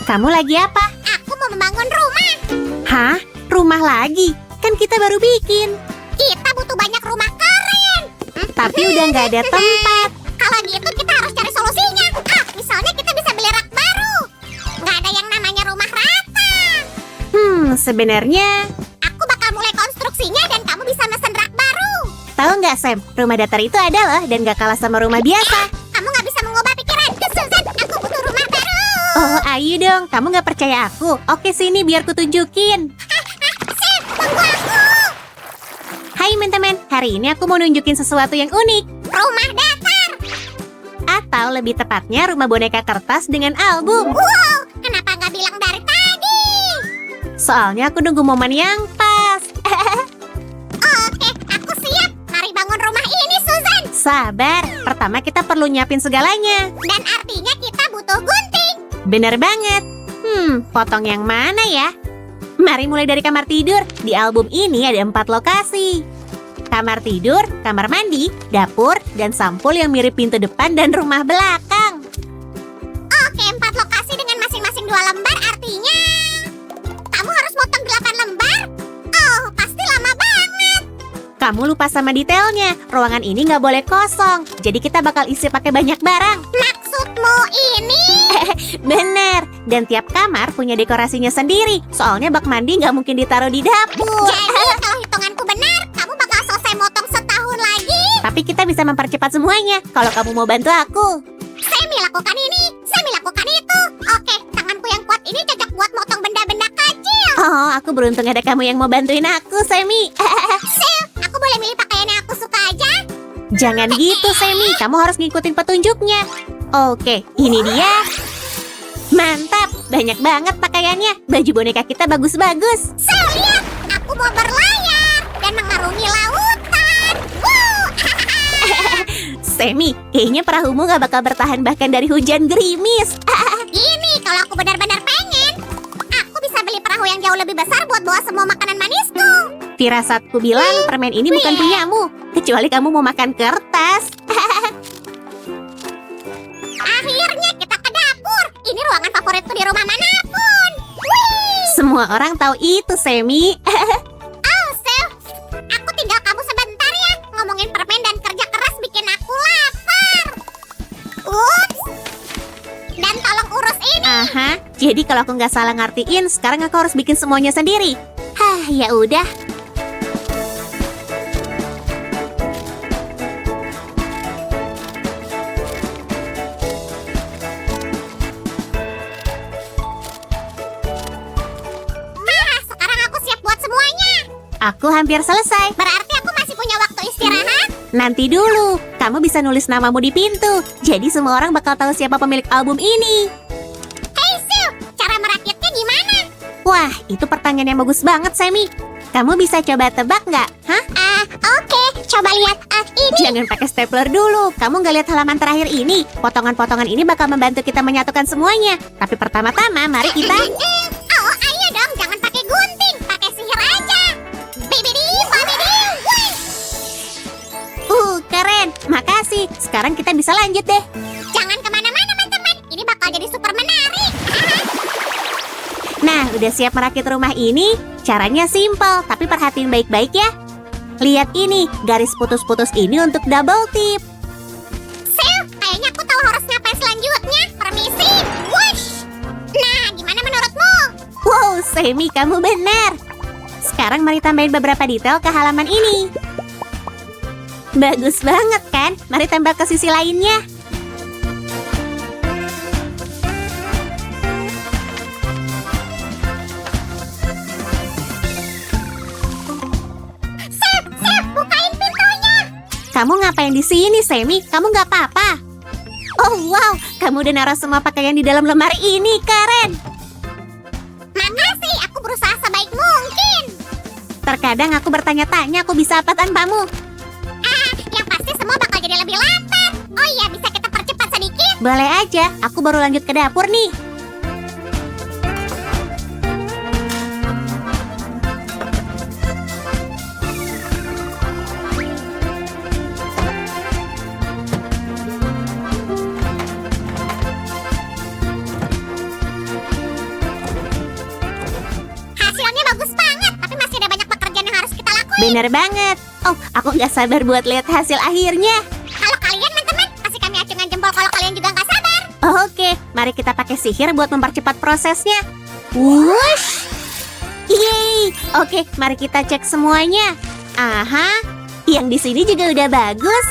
Kamu lagi apa? Aku mau membangun rumah. Hah? Rumah lagi? Kan kita baru bikin. Kita butuh banyak rumah keren. Tapi udah nggak ada tempat. Kalau gitu kita harus cari solusinya. Misalnya kita bisa beli rak baru. Nggak ada yang namanya rumah rata. Sebenarnya... Aku bakal mulai konstruksinya dan kamu bisa mesen rak baru. Tahu nggak, Sam? Rumah datar itu ada loh dan nggak kalah sama rumah biasa. Kamu nggak bisa mengubah pikiranku, Susan. Aku butuh rumah baru. Oh, ayo dong. Kamu nggak percaya aku? Oke, sini biar ku tunjukin. Sam, tunggu aku. Hai teman-teman, hari ini aku mau nunjukin sesuatu yang unik. Rumah datar. Atau lebih tepatnya rumah boneka kertas dengan album. Wow, kenapa nggak bilang dari tadi? Soalnya aku nunggu momen yang pas. Oke, aku siap. Mari bangun rumah ini, Susan. Sabar, pertama kita perlu nyiapin segalanya. Dan artinya kita butuh gunting. Bener banget. Potong yang mana ya? Mari mulai dari kamar tidur. Di album ini ada 4 lokasi. Kamar tidur, kamar mandi, dapur, dan sampul yang mirip pintu depan dan rumah belakang. Oke, 4 lokasi dengan masing-masing 2 lembar artinya kamu harus potong 8 lembar? Oh, pasti lama banget. Kamu lupa sama detailnya. Ruangan ini nggak boleh kosong. Jadi kita bakal isi pakai banyak barang. Maksudmu ini? Bener. Dan tiap kamar punya dekorasinya sendiri. Soalnya bak mandi nggak mungkin ditaruh di dapur. Jadi kalau hitunganku benar, kamu bakal selesai motong setahun lagi? Tapi kita bisa mempercepat semuanya. Kalau kamu mau bantu aku. Semi lakukan ini, Semi lakukan itu. Oke, tanganku yang kuat ini cocok buat motong benda-benda kecil. Oh, aku beruntung ada kamu yang mau bantuin aku, Semi. Sil, aku boleh milih pakaian yang aku suka aja? Jangan gitu, Semi. Kamu harus ngikutin petunjuknya. Oke, ini dia. Mantap, banyak banget pakaiannya. Baju boneka kita bagus-bagus. Sil, lihat, aku mau berlayar dan mengarungi lautan. Woo! Semi, kayaknya perahumu gak bakal bertahan bahkan dari hujan gerimis. Gini, kalau aku benar-benar pengen, aku bisa beli perahu yang jauh lebih besar buat bawa semua makanan manisku. Firasatku bilang permen ini bukan punyamu. Kecuali kamu mau makan kertas. Akhirnya kita ke dapur. Ini ruangan favoritku di rumah manapun. Wih! Semua orang tahu itu, Semi. Oh, Sil, aku tinggal kamu sebentar ya. Ngomongin permen dan kerja keras bikin aku lapar. Ups. Dan tolong urus ini. Aha, jadi kalau aku nggak salah ngertiin, sekarang aku harus bikin semuanya sendiri. Hah, ya udah. Nah, sekarang aku siap buat semuanya. Aku hampir selesai. Berarti aku masih punya waktu istirahat. Nanti dulu, kamu bisa nulis namamu di pintu. Jadi semua orang bakal tahu siapa pemilik album ini. Hei, Sil, cara merakitnya gimana? Wah, itu pertanyaan yang bagus banget, Semi. Kamu bisa coba tebak nggak? Hah? Oke, coba lihat ini. Jangan pakai stapler dulu. Kamu nggak lihat halaman terakhir ini? Potongan-potongan ini bakal membantu kita menyatukan semuanya. Tapi pertama-tama, mari kita... Oh, ayo dong, jangan pakai gunting, pakai sihir aja. Bibidi, babidi, wih. Keren. Makasih. Sekarang kita bisa lanjut deh. Jangan kemana-mana, teman-teman. Ini bakal jadi super menarik. Nah, udah siap merakit rumah ini? Caranya simpel, tapi perhatiin baik-baik ya. Lihat ini, garis putus-putus ini untuk double tip. Sil, kayaknya aku tahu harus ngapain selanjutnya. Permisi, wush. Nah, gimana menurutmu? Wow, Semi, kamu benar. Sekarang mari tambahin beberapa detail ke halaman ini. Bagus banget kan? Mari tambah ke sisi lainnya. Sil, bukain pintunya. Kamu ngapain di sini, Semi? Kamu nggak apa-apa? Oh, wow. Kamu udah naruh semua pakaian di dalam lemari ini. Keren. Makasih, aku berusaha sebaik mungkin. Terkadang aku bertanya-tanya aku bisa apa tanpamu. Yang pasti semua bakal jadi lebih lapar. Oh iya, bisa kita percepat sedikit? Boleh aja, aku baru lanjut ke dapur nih. Bener banget. Oh, aku nggak sabar buat lihat hasil akhirnya. Kalau kalian teman-teman, kasih kami acungan jempol kalau kalian juga nggak sabar. Oke, mari kita pakai sihir buat mempercepat prosesnya. Wush! Yeay! Oke, mari kita cek semuanya. Aha, yang di sini juga udah bagus.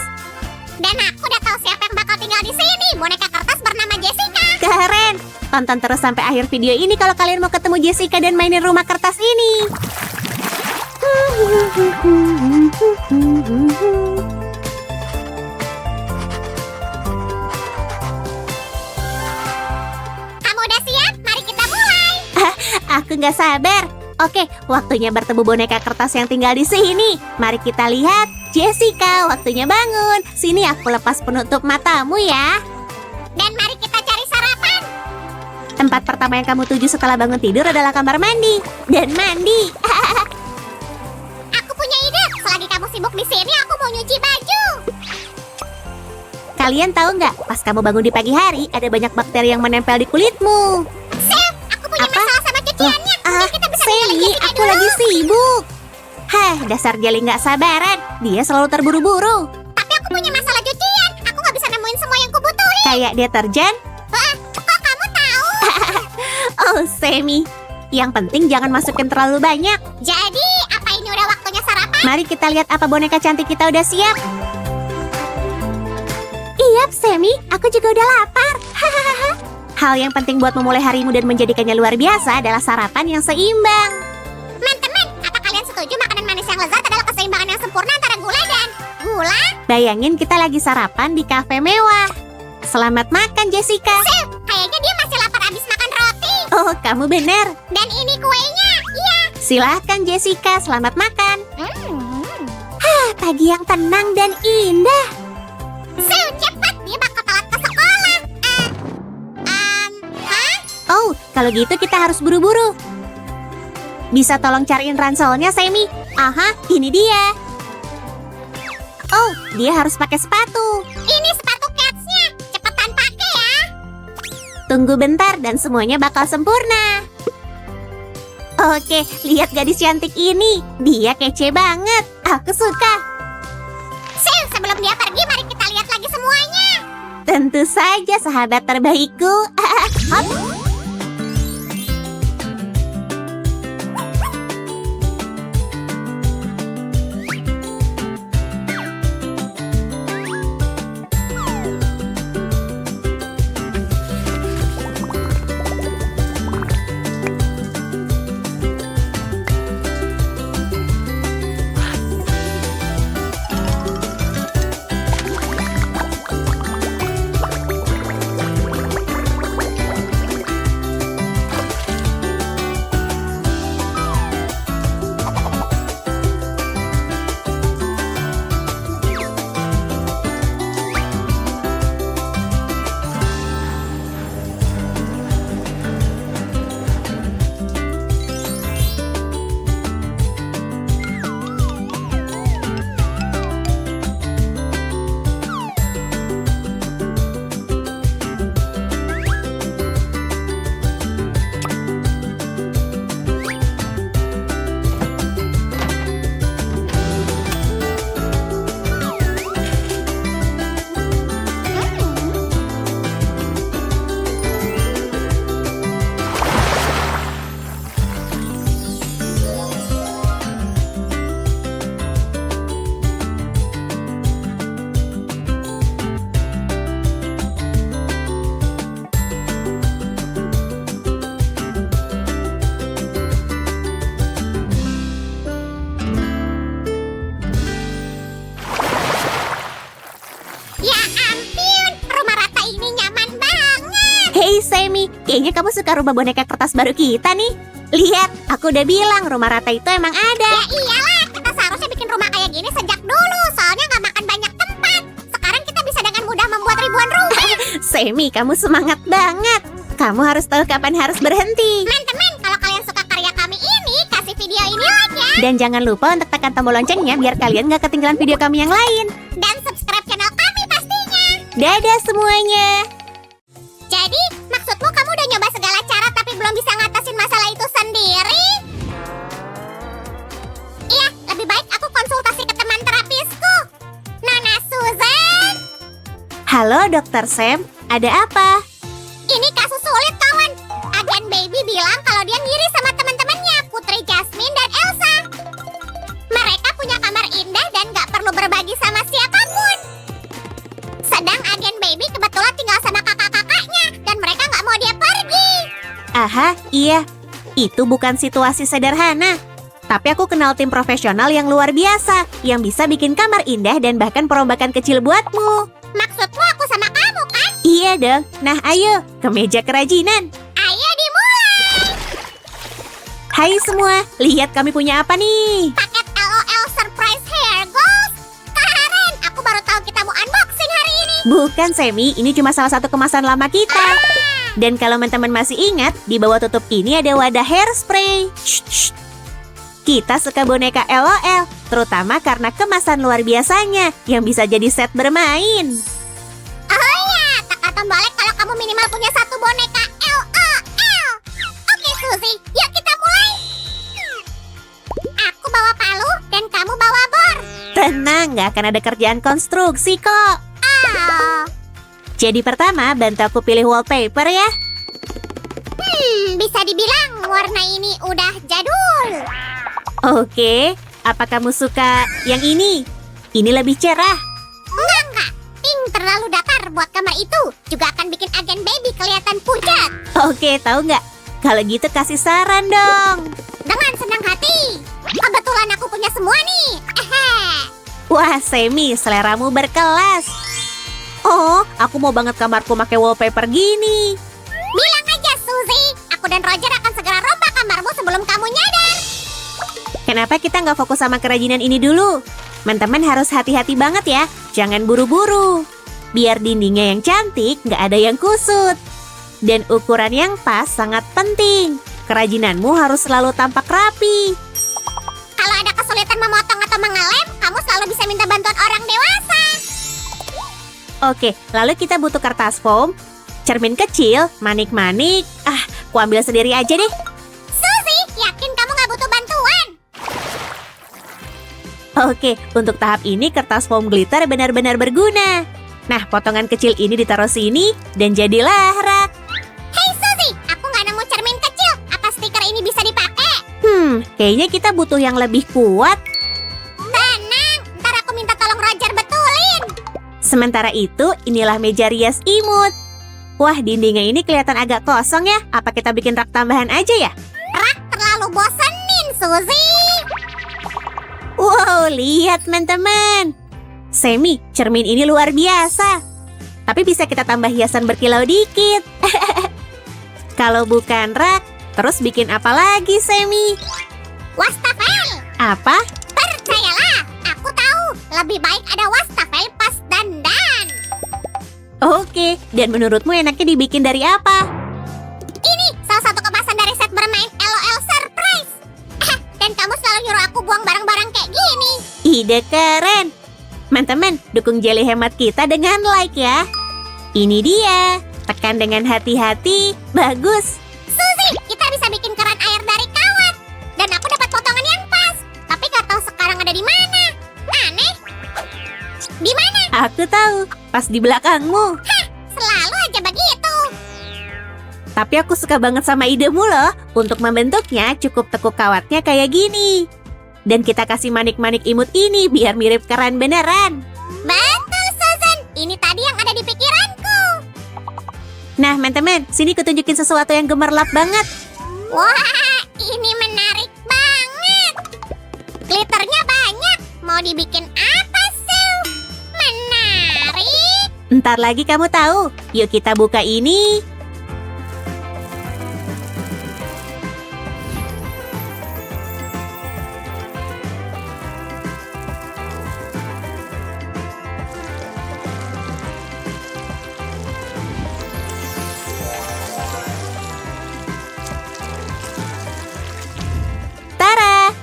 Dan aku udah tahu siapa yang bakal tinggal di sini. Boneka kertas bernama Jessica. Keren! Tonton terus sampai akhir video ini kalau kalian mau ketemu Jessica dan mainin rumah kertas ini. Kamu udah siap? Mari kita mulai. Aku nggak sabar. Oke, waktunya bertemu boneka kertas yang tinggal di sini. Mari kita lihat. Jessica, waktunya bangun. Sini aku lepas penutup matamu ya. Dan mari kita cari sarapan. Tempat pertama yang kamu tuju setelah bangun tidur adalah kamar mandi. Dan mandi. Aku punya ide. Selagi kamu sibuk di sini, aku mau nyuci baju. Kalian tahu nggak, pas kamu bangun di pagi hari, ada banyak bakteri yang menempel di kulitmu. Chef, aku punya Apa? masalah sama cuciannya. Mungkin kita bisa tinggalin Sally, Jessica aku dulu. lagi sibuk. Hah, dasar Jelly nggak sabaran. Dia selalu terburu-buru. Tapi aku punya masalah cucian. Aku nggak bisa nemuin semua yang kubutuhin. Kayak deterjen. Kok kamu tahu? Oh, Sammy. Yang penting jangan masukin terlalu banyak. Jadi, apa ini udah waktunya sarapan? Mari kita lihat apa boneka cantik kita udah siap. Iya, Sammy. Aku juga udah lapar. Hahaha. Hal yang penting buat memulai harimu dan menjadikannya luar biasa adalah sarapan yang seimbang. Teman-teman, apa kalian setuju makanan manis yang lezat adalah keseimbangan yang sempurna antara gula dan gula? Bayangin kita lagi sarapan di kafe mewah. Selamat makan, Jessica. Chef, kayaknya dia masih lapar abis makan roti. Oh, kamu benar. Dan ini kuenya. Iya. Silahkan, Jessica. Selamat makan. Hmm. Pagi yang tenang dan indah. Chef, cepat. Dia bakal telat ke sekolah. Hah? Oh, kalau gitu kita harus buru-buru. Bisa tolong cariin ranselnya, Sammy? Aha, ini dia. Oh, dia harus pakai sepatu. Ini sepatu Cats-nya. Cepetan pakai ya. Tunggu bentar dan semuanya bakal sempurna. Oke, lihat gadis cantik ini. Dia kece banget. Aku suka. Chef, sebelum dia pergi, mari kita lihat lagi semuanya. Tentu saja, sahabat terbaikku. Hop. Kayaknya kamu suka rumah boneka kertas baru kita nih. Lihat, aku udah bilang rumah rata itu emang ada. Ya iyalah, kita seharusnya bikin rumah kayak gini sejak dulu. Soalnya nggak makan banyak tempat. Sekarang kita bisa dengan mudah membuat ribuan rumah. Semi, kamu semangat banget. Kamu harus tahu kapan harus berhenti. Teman-teman, kalau kalian suka karya kami ini, kasih video ini like ya. Dan jangan lupa untuk tekan tombol loncengnya biar kalian gak ketinggalan video kami yang lain. Dan subscribe channel kami pastinya. Dadah semuanya. Jadi, maksudmu kamu udah nyoba segala cara tapi belum bisa ngatasin masalah itu sendiri? Iya, lebih baik aku Halo, Dokter Sam. Ada apa? Ini kasus sulit, kawan. Agen Baby bilang kalau dia ngiri sama teman-temannya, Putri Jasmine dan Elsa. Mereka punya kamar indah dan gak perlu berbagi sama siapapun. Sedang Agen Baby kebetulan tinggal sama kakak-kakaknya dan mereka gak mau dia pergi. Aha, iya. Itu bukan situasi sederhana. Tapi aku kenal tim profesional yang luar biasa, yang bisa bikin kamar indah dan bahkan perombakan kecil buatmu. Maksudmu aku sama kamu, kan? Iya dong. Nah, ayo ke meja kerajinan. Ayo dimulai. Hai semua, lihat kami punya apa nih? Paket LOL Surprise Hair Goals. Karen, aku baru tahu kita mau unboxing hari ini. Bukan, Semi. Ini cuma salah satu kemasan lama kita. Dan kalau teman-teman masih ingat, di bawah tutup ini ada wadah hairspray. Shh. Kita suka boneka LOL, terutama karena kemasan luar biasanya yang bisa jadi set bermain. Oh iya, tak akan balik kalau kamu minimal punya satu boneka LOL. Oke, Suzy, yuk kita mulai. Aku bawa palu dan kamu bawa bor. Tenang, nggak akan ada kerjaan konstruksi kok. Oh, Jadi pertama, bantu aku pilih wallpaper ya. bisa dibilang warna ini udah jadul. Oke, apa kamu suka yang ini? Ini lebih cerah. Enggak. Pink terlalu datar buat kamar itu. Juga akan bikin Agen Baby kelihatan pucat. Oke, tahu nggak? Kalau gitu kasih saran dong. Dengan senang hati. Kebetulan aku punya semua nih. Wah, Semi, seleramu berkelas. Oh, aku mau banget kamarku pakai wallpaper gini. Bilang aja, Suzy. Aku dan Roger akan segera rombak kamarmu sebelum kamu nyadar. Kenapa kita nggak fokus sama kerajinan ini dulu? Teman-teman harus hati-hati banget ya. Jangan buru-buru. Biar dindingnya yang cantik, nggak ada yang kusut. Dan ukuran yang pas sangat penting. Kerajinanmu harus selalu tampak rapi. Kalau ada kesulitan memotong atau mengelem, kamu selalu bisa minta bantuan orang dewasa. Oke, lalu kita butuh kertas foam, cermin kecil, manik-manik. Ku ambil sendiri aja deh. Suzy, yakin kamu nggak butuh bantuan? Oke, untuk tahap ini kertas foam glitter benar-benar berguna. Nah, potongan kecil ini ditaruh sini dan jadilah rak. Hei Suzy, aku nggak nemu cermin kecil. Apa stiker ini bisa dipakai? Kayaknya kita butuh yang lebih kuat. Tenang, ntar aku minta tolong Roger betulin. Sementara itu, inilah meja rias imut. Wah, dindingnya ini kelihatan agak kosong ya. Apa kita bikin rak tambahan aja ya? Rak terlalu bosenin, Suzy. Wow, lihat teman-teman. Semi, cermin ini luar biasa. Tapi bisa kita tambah hiasan berkilau dikit. Kalau bukan rak, terus bikin apa lagi, Semi? Wastafel. Apa? Percayalah, aku tahu. Lebih baik ada wastafel pas dandan. Oke, dan menurutmu enaknya dibikin dari apa? Ini salah satu kemasan dari set bermain LOL Surprise. Dan kamu selalu nyuruh aku buang barang-barang kayak gini. Ide keren. Teman-teman, dukung jelly hemat kita dengan like ya. Ini dia. Tekan dengan hati-hati. Bagus. Suzy, kita bisa bikin keran air dari kawat. Dan aku dapat potongan yang pas. Tapi gak tahu sekarang ada di mana. Aneh. Di mana? Aku tahu. Pas di belakangmu. Selalu aja begitu. Tapi aku suka banget sama idemu loh. Untuk membentuknya cukup tekuk kawatnya kayak gini. Dan kita kasih manik-manik imut ini biar mirip keran beneran. Betul, Susan. Ini tadi yang ada di pikiranku. Nah, teman-teman, sini kutunjukin sesuatu yang gemerlap banget. Wah, ini menarik banget. Glitternya banyak. Mau dibikin apa, Su? Menarik. Ntar lagi kamu tahu. Yuk kita buka ini.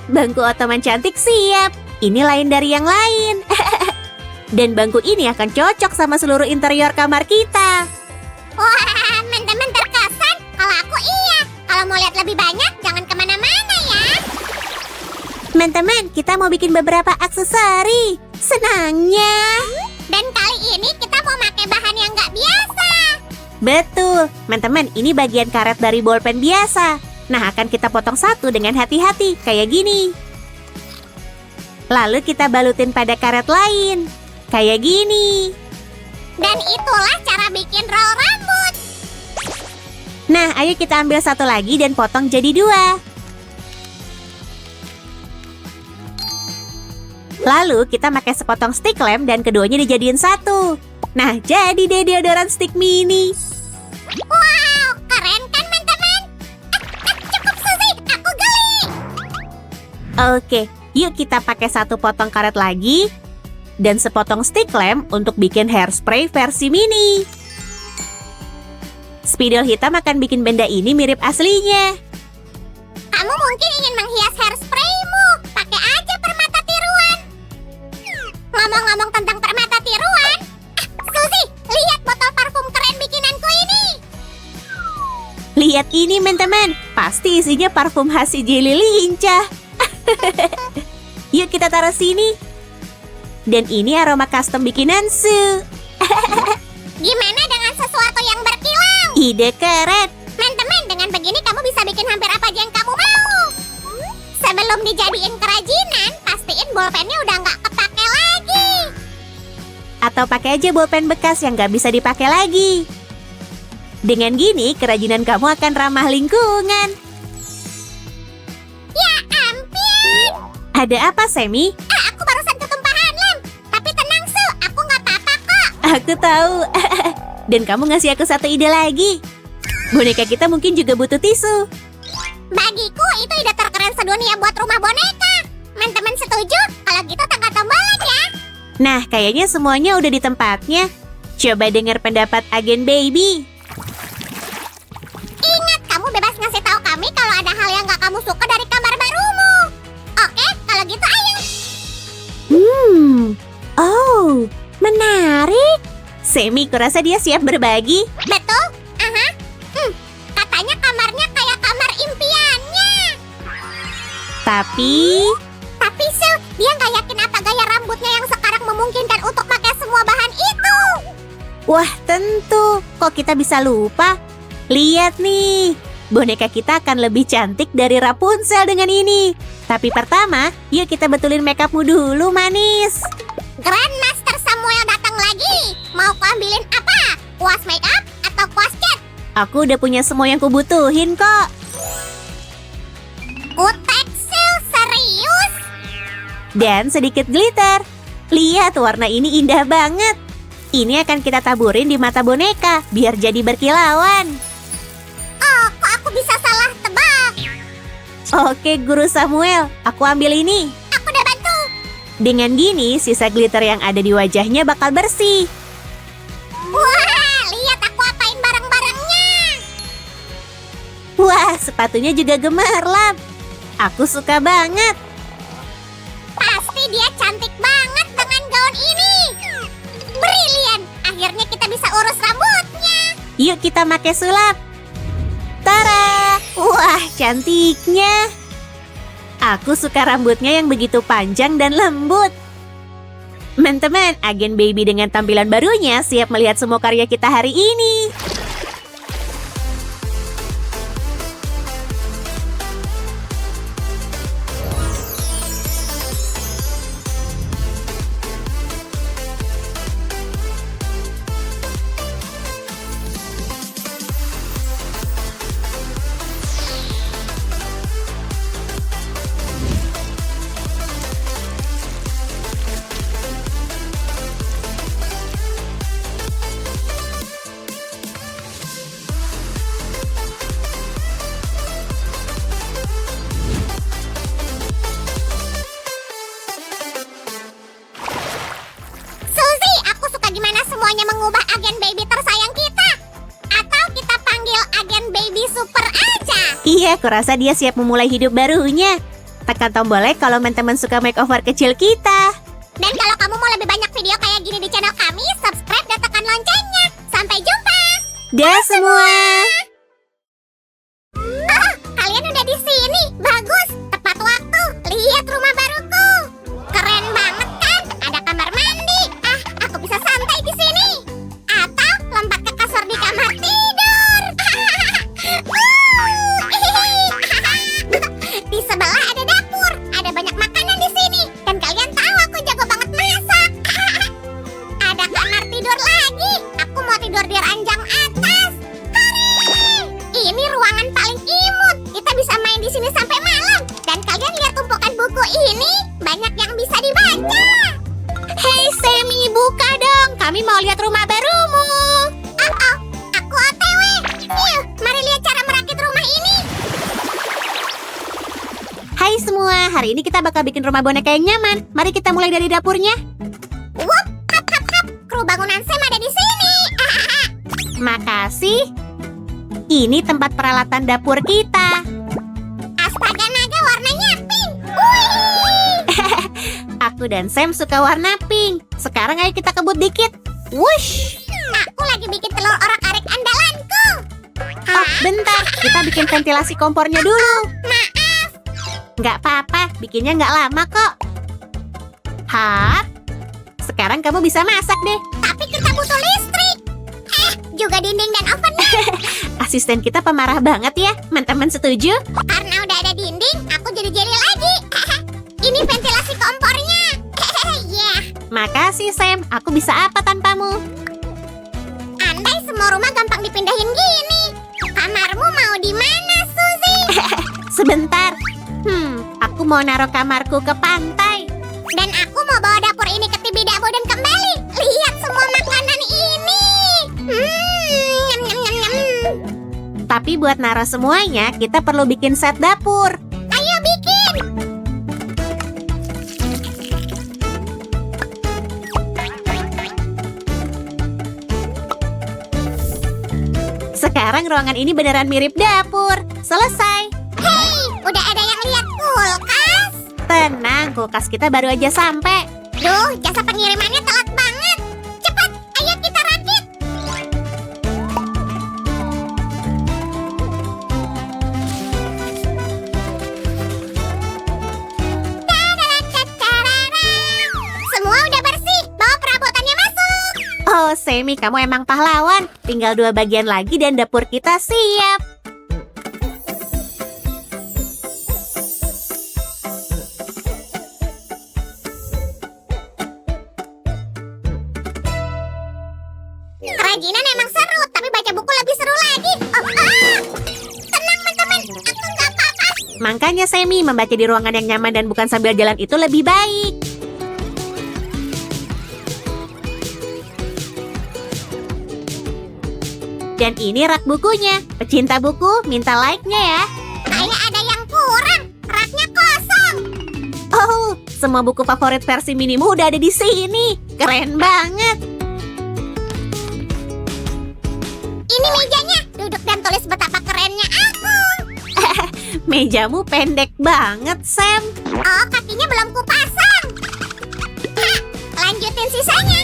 Bangku ottoman cantik siap. Ini lain dari yang lain. Dan bangku ini akan cocok sama seluruh interior kamar kita. Wah, teman-teman terkesan. Kalau aku iya. Kalau mau lihat lebih banyak, jangan kemana-mana ya. Teman-teman, kita mau bikin beberapa aksesori. Senangnya. Dan kali ini kita mau pakai bahan Betul, teman-teman, ini bagian karet dari bolpen biasa. Nah, akan kita potong satu dengan hati-hati, kayak gini. Lalu kita balutin pada karet lain, kayak gini. Dan itulah cara bikin roll rambut. Nah, ayo kita ambil satu lagi dan potong jadi 2. Lalu kita pakai sepotong stick lamp dan keduanya dijadiin satu. Nah, jadi deh deodoran stick mini. Wow, keren kan teman-teman? Cukup Suzy, aku geli. Oke, yuk kita pakai satu potong karet lagi dan sepotong stick lamp untuk bikin hairspray versi mini. Spidol hitam akan bikin benda ini mirip aslinya. Kamu mungkin ingin menghias hairspraymu. Pakai aja permata tiruan. Ngomong-ngomong tentang permata tiruan, Suzy, lihat botol parfum keren bikinanku ini. Lihat ini, teman-teman. Pasti isinya parfum khas si Jelly lincah. Yuk kita taruh sini. Dan ini aroma custom bikinan Su. Gimana dengan sesuatu yang berkilau? Ide keren. Teman-teman, dengan begini kamu bisa bikin hampir apa aja yang kamu mau. Sebelum dijadiin kerajinan, pastiin bolpennya udah nggak kepake lagi. Atau pakai aja bolpen bekas yang nggak bisa dipakai lagi. Dengan gini, kerajinan kamu akan ramah lingkungan. Ya ampun! Ada apa, Semi? Aku barusan ketumpahan lem. Tapi tenang, Su, aku nggak apa-apa kok. Aku tahu. Dan kamu ngasih aku satu ide lagi. Boneka kita mungkin juga butuh tisu. Bagiku itu ide terkeren sedunia buat rumah boneka. Teman-teman setuju? Kalau gitu tangga tombolnya ya. Nah, kayaknya semuanya udah di tempatnya. Coba dengar pendapat agen Baby. Ingat, kamu bebas ngasih tahu kami kalau ada hal yang nggak kamu suka dari kamar barumu. Oke, kalau gitu ayo. Oh, menarik. Semi, kurasa dia siap berbagi. Betul? Aha. Katanya kamarnya kayak kamar impiannya. Tapi Su, dia nggak yakin apa gaya rambutnya yang sekarang memungkinkan untuk pakai semua bahan itu. wah, tentu. Kok kita bisa lupa? Lihat nih, boneka kita akan lebih cantik dari Rapunzel dengan ini. Tapi pertama, yuk kita betulin makeupmu dulu, manis. Grandmaster Samuel datang lagi. Mau kuambilin apa? Kuas makeup atau kuas cat? Aku udah punya semua yang kubutuhin kok. Kuteksil, serius? Dan sedikit glitter. Lihat, warna ini indah banget. Ini akan kita taburin di mata boneka, biar jadi berkilauan. Oh, kok aku bisa salah tebak? Oke, Guru Samuel, aku ambil ini. Aku udah bantu. Dengan gini, sisa glitter yang ada di wajahnya bakal bersih. Wah, lihat aku apain barang-barangnya. Wah, sepatunya juga gemerlap. Aku suka banget. Pasti dia cantik banget dengan gaun ini. Brilian, akhirnya kita bisa urus rambutnya. Yuk kita pakai sulap. Tara! Wah, cantiknya. Aku suka rambutnya yang begitu panjang dan lembut. Teman-teman, agen Baby dengan tampilan barunya siap melihat semua karya kita hari ini. Suzy, aku suka gimana semuanya mengubah agen baby tersayang kita. Atau kita panggil agen baby super aja. Iya, kurasa dia siap memulai hidup barunya. Tekan tombolnya kalau teman-teman suka makeover kecil kita. Dan kalau kamu mau lebih banyak video kayak gini di channel kami, subscribe dan tekan loncengnya. Sampai jumpa. Dah semua. Oh, kalian udah di sini. Bagus, tepat waktu. Lihat rumah baruku. Keren banget kan? Ada kamar mandi. Aku bisa santai di sini. Atau lompat ke kasur di kamar tidur. tidur lagi. Aku mau tidur di ranjang atas. Hore! Ini ruangan paling imut. Kita bisa main di sini sampai malam. Dan kalian lihat tumpukan buku ini, banyak yang bisa dibaca. Hei Semi, buka dong. Kami mau lihat rumah barumu. Oh, aku OTW. Yuk, mari lihat cara merakit rumah ini. Hai semua, hari ini kita bakal bikin rumah boneka yang nyaman. Mari kita mulai dari dapurnya. Wup, hap, hap, hap. Kru bangunan Sam ada di sini. Makasih. Ini tempat peralatan dapur kita. Astaga naga warnanya pink. Wih. Aku dan Sam suka warna pink. Sekarang ayo kita kebut dikit. Wush. Aku lagi bikin telur orak-arik andalanku. Oh, bentar. Kita bikin ventilasi kompornya dulu. Maaf. Nggak apa-apa, bikinnya nggak lama kok. Hap. Sekarang kamu bisa masak deh. Tapi kita butuh listrik. Juga dinding dan ovennya. Asisten kita pemarah banget ya. Teman-teman setuju? Karena udah ada dinding, aku jadi jeli lagi. Ini ventilasi kompornya. Yeah. Makasih Sam, aku bisa apa tanpamu? Andai semua rumah gampang dipindahin gini. Kamarmu mau di mana, Suzy? Sebentar. Aku mau naruh kamarku ke pantai. Dan aku mau bawa dapur ini ke Tibidabo dan kembali. Lihat semua makanan ini. Nyam, nyam, nyam, nyam. Tapi buat naruh semuanya, kita perlu bikin set dapur. Ayo bikin. Sekarang ruangan ini beneran mirip dapur. Selesai. Hei, udah ada yang lihat kulkas? Tenang, kulkas kita baru aja sampai. Duh, jasa pengirimannya telat banget. Cepat, ayo kita rakit. Semua udah bersih, bawa perabotannya masuk. Oh, Semi, kamu emang pahlawan. Tinggal 2 bagian lagi dan dapur kita siap. Kerajinan emang seru, tapi baca buku lebih seru lagi. Tenang teman-teman, aku nggak apa-apa. Makanya Semi, membaca di ruangan yang nyaman dan bukan sambil jalan itu lebih baik. Dan ini rak bukunya. Pecinta buku, minta like-nya ya. Kayak ada yang kurang, raknya kosong. Oh, semua buku favorit versi minimu udah ada di sini. Keren banget. Ini mejanya, duduk dan tulis betapa kerennya aku. Mejamu pendek banget, Sam. Oh, kakinya belum kupasang. Hah, lanjutin sisanya.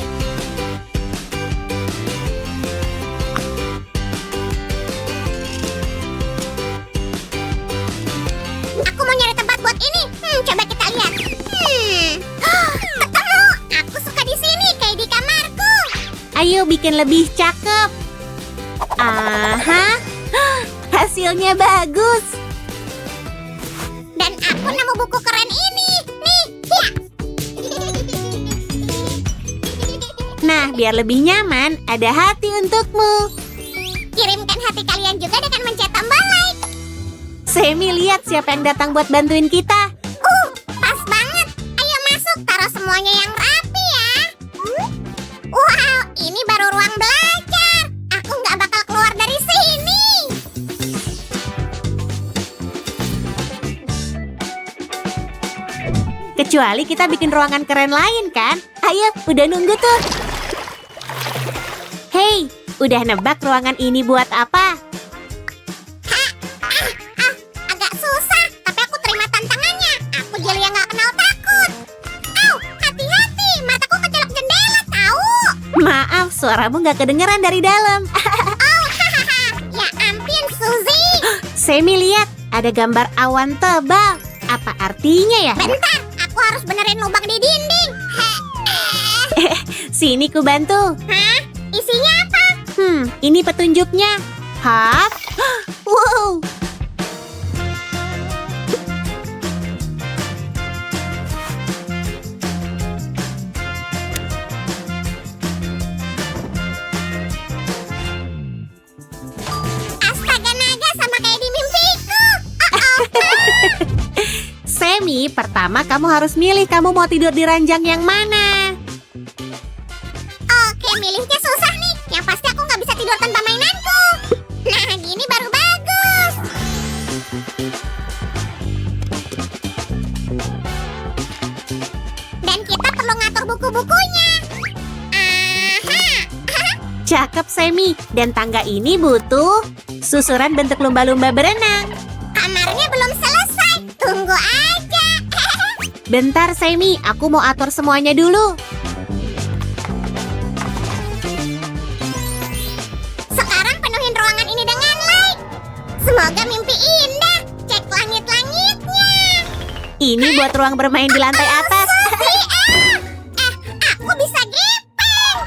Aku mau nyari tempat buat ini. Coba kita lihat. Ketemu. Aku suka di sini, kayak di kamarku. Ayo bikin lebih cakep. Aha, hasilnya bagus. Dan aku nemu buku keren ini. Nih, ya. Nah, biar lebih nyaman, ada hati untukmu. Kirimkan hati kalian juga dengan mencet tombol like. Semi, lihat siapa yang datang buat bantuin kita. Pas banget. Ayo masuk, taruh semuanya yang rapi ya. Wow, ini baru ruang belajar. Aku nggak bakal keluar dari sini. Kecuali kita bikin ruangan keren lain kan? Ayo, udah nunggu tuh. Hei, udah nebak ruangan ini buat apa? Agak susah, tapi aku terima tantangannya. Aku jeli yang nggak kenal takut. Au, hati-hati, mataku kecelok jendela tahu. Maaf, suaramu nggak kedengeran dari dalam. Oh, hahaha. Ya ampun, Suzy. Semi, lihat, ada gambar awan tebal. Apa artinya ya? Bentar, aku harus benerin lubang di dinding. Sini ku bantu. Hah? Isinya apa? Ini petunjuknya. Hap. Wow. Semi, pertama kamu harus milih kamu mau tidur di ranjang yang mana. Oke, milihnya susah nih. Yang pasti aku nggak bisa tidur tanpa mainanku. Nah, gini baru bagus. Dan kita perlu ngatur buku-bukunya. Aha. Cakep, Semi. Dan tangga ini butuh susuran bentuk lumba-lumba berenang. Kamarnya belum selesai. Tunggu aja. Bentar, Semi. Aku mau atur semuanya dulu. Sekarang penuhin ruangan ini dengan light. Semoga mimpi indah. Cek langit-langitnya. Ini buat ruang bermain di lantai atas. Aku bisa gepeng.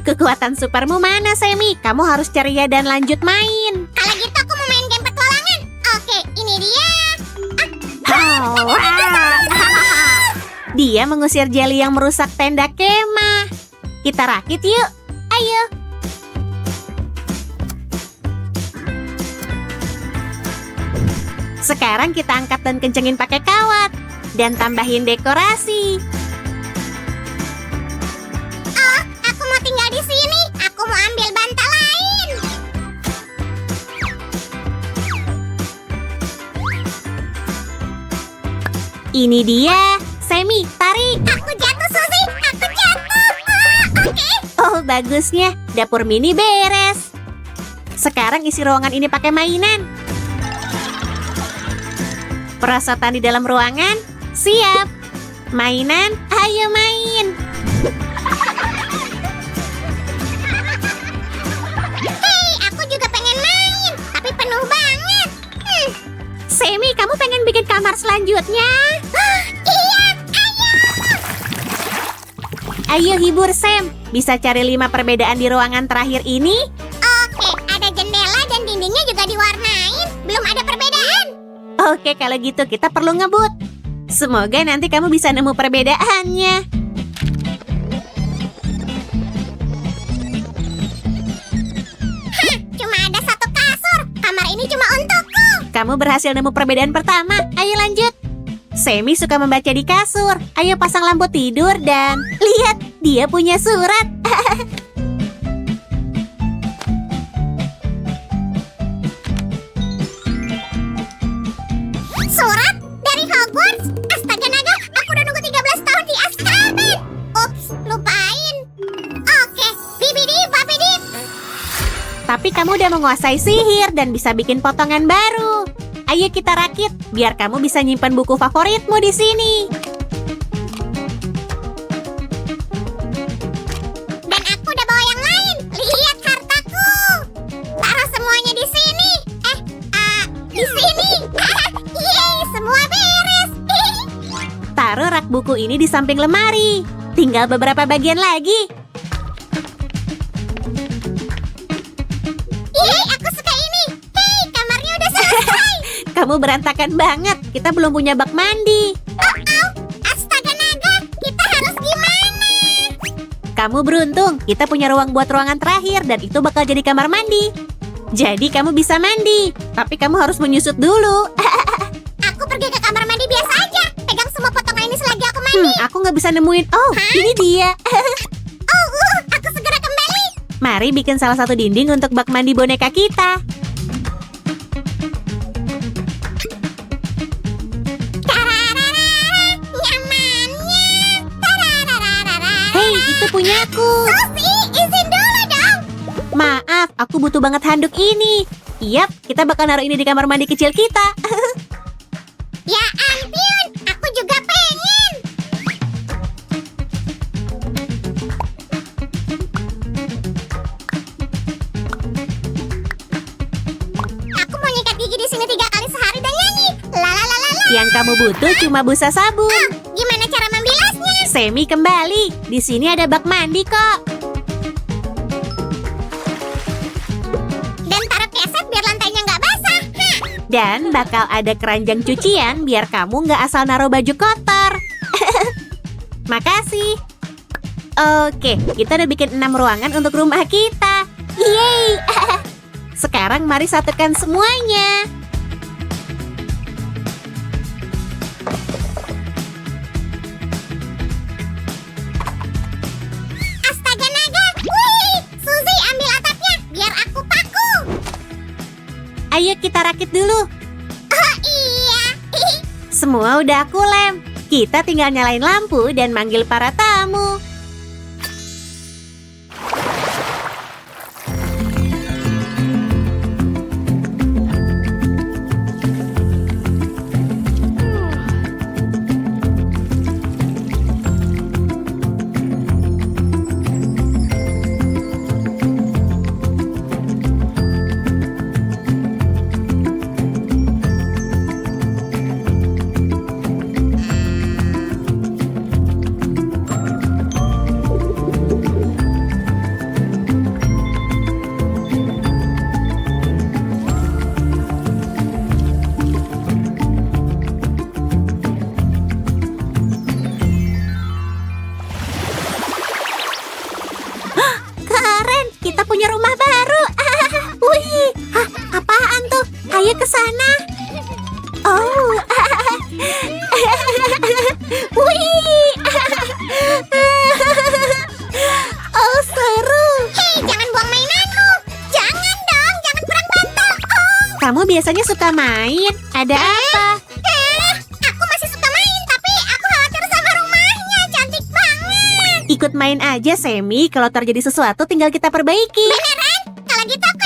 Kekuatan supermu mana, Semi? Kamu harus ceria dan lanjut main. Kalau gitu aku mau main game petualangan. Oke, ini dia. Dia mengusir jelly yang merusak tenda kemah. Kita rakit yuk. Ayo. Sekarang kita angkat dan kencengin pakai kawat. Dan tambahin dekorasi. Oh, aku mau tinggal di sini. Aku mau ambil bantal lain. Ini dia. Semi, tarik. Aku jatuh, Suzy. Aku jatuh. Oke. Oh, bagusnya. Dapur mini beres. Sekarang isi ruangan ini pakai mainan. Perosotan di dalam ruangan, siap. Mainan, ayo main. Hei, aku juga pengen main. Tapi penuh banget. Semi, kamu pengen bikin kamar selanjutnya? Iya, ayo. Ayo hibur Sam. Bisa cari 5 perbedaan di ruangan terakhir ini? Oke, ada jendela dan dindingnya juga diwarnain. Belum ada perbedaan. Oke, kalau gitu kita perlu ngebut. Semoga nanti kamu bisa nemu perbedaannya. Cuma ada satu kasur. Kamar ini cuma untukku. Kamu berhasil nemu perbedaan pertama. Ayo lanjut. Semi suka membaca di kasur. Ayo pasang lampu tidur dan lihat, dia punya surat. Surat dari Hogwarts? Astaga naga, aku udah nunggu 13 tahun di Azkaban. Ups, lupain. Oke, bibidi babidi. Tapi kamu udah menguasai sihir dan bisa bikin potongan baru. Ayo kita rakit, biar kamu bisa nyimpan buku favoritmu di sini. Dan aku udah bawa yang lain. Lihat hartaku. Taruh semuanya di sini. Di sini. Yeay, semua beres. Taruh rak buku ini di samping lemari. Tinggal beberapa bagian lagi. Yeay, aku suka ini. Hei, kamarnya udah selesai. Kamu berantakan banget. Kita belum punya bak mandi. Astaga naga, kita harus gimana? Kamu beruntung. Kita punya ruang buat ruangan terakhir dan itu bakal jadi kamar mandi. Jadi kamu bisa mandi. Tapi kamu harus menyusut dulu. Aku pergi ke kamar mandi biasa aja. Pegang semua potongan ini selagi aku mandi. Aku nggak bisa nemuin. Oh, ini dia. Aku segera kembali. Mari bikin salah satu dinding untuk bak mandi boneka kita. Tarararara, nyamannya. Tarararara. Hei, itu punyaku. Suzy, izin dulu dong. Maaf, aku butuh banget handuk ini. Yap, kita bakal naruh ini di kamar mandi kecil kita. Ya ampun, aku juga pengen. Aku mau nyikat gigi di sini 3 kali sehari dan nyanyi. Lalalala. Yang kamu butuh cuma busa sabun. Gimana cara membilasnya? Semi kembali. Di sini ada bak mandi kok. Dan taruh keset biar lantainya nggak basah. Dan bakal ada keranjang cucian biar kamu nggak asal naruh baju kotor. Makasih. Oke, kita udah bikin 6 ruangan untuk rumah kita. Yeay. Sekarang mari satukan semuanya. Ayo kita rakit dulu. Oh iya. Semua udah aku lem. Kita tinggal nyalain lampu dan manggil para tamu. Keren, kita punya rumah baru. Wih, apaan tuh? Ayo ke sana. Oh, wih, oh seru. Hei, jangan buang mainanmu. Jangan dong, jangan perang bantal. Oh. Kamu biasanya suka main. Ada apa? Aku masih suka main, tapi aku khawatir sama rumahnya. Cantik banget. Ikut main aja, Semi. Kalau terjadi sesuatu, tinggal kita perbaiki. Beneran? Kalau gitu aku